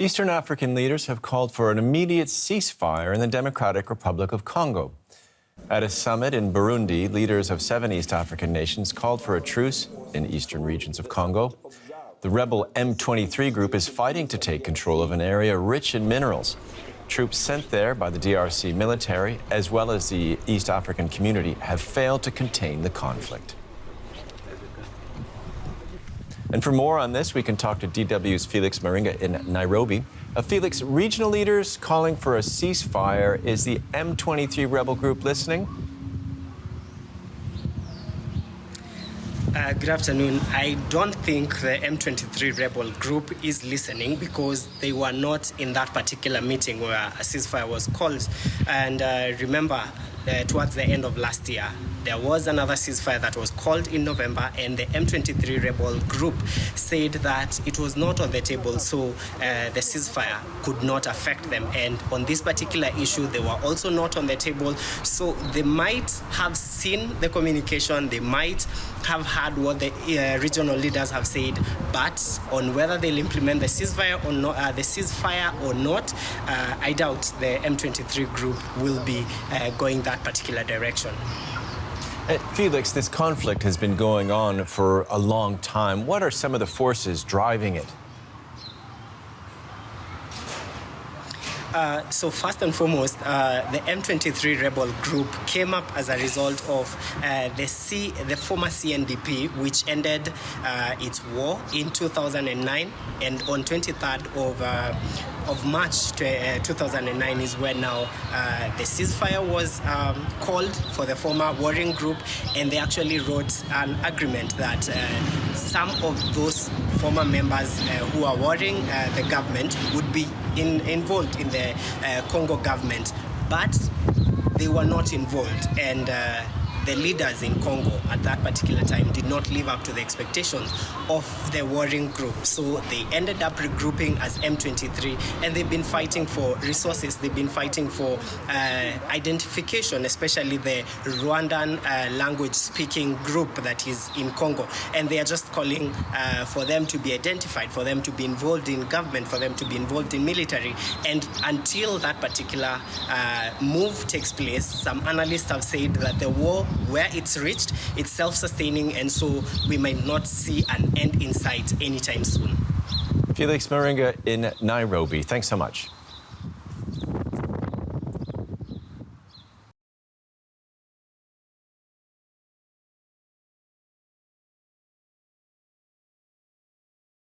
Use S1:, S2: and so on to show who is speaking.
S1: Eastern African leaders have called for an immediate ceasefire in the Democratic Republic of Congo. At a summit in Burundi, leaders of 7 East African nations called for a truce in eastern regions of Congo. The rebel M23 group is fighting to take control of an area rich in minerals. Troops sent there by the DRC military, as well as the East African community, have failed to contain the conflict. And for more on this, we can talk to DW's Felix Maringa in Nairobi. Felix, regional leaders calling for a ceasefire. Is the M23 rebel group listening?
S2: Good afternoon. I don't think the M23 rebel group is listening because they were not in that particular meeting where a ceasefire was called. And remember, towards the end of last year, there was another ceasefire that was called in November, and the M23 rebel group said that it was not on the table, so the ceasefire could not affect them. And on this particular issue, they were also not on the table, so they might have seen the communication, they might have heard what the regional leaders have said, but on whether they'll implement the ceasefire or not, I doubt the M23 group will be going that particular direction.
S1: Felix, this conflict has been going on for a long time. What are some of the forces driving it?
S2: So first and foremost, the M23 rebel group came up as a result of the former CNDP, which ended its war in 2009, and on 23rd of March 2009 is when now the ceasefire was called for the former warring group, and they actually wrote an agreement that some of those former members who are warring the government would be involved in the Congo government, but they were not involved, and the leaders in Congo at that particular time did not live up to the expectations of the warring group. So they ended up regrouping as M23, and they've been fighting for resources, they've been fighting for identification, especially the Rwandan language-speaking group that is in Congo. And they are just calling for them to be identified, for them to be involved in government, for them to be involved in military. And until that particular move takes place, some analysts have said that the war, where it's reached, it's self-sustaining, and so we might not see an end in sight anytime soon.
S1: Felix Maringa in Nairobi, thanks so much.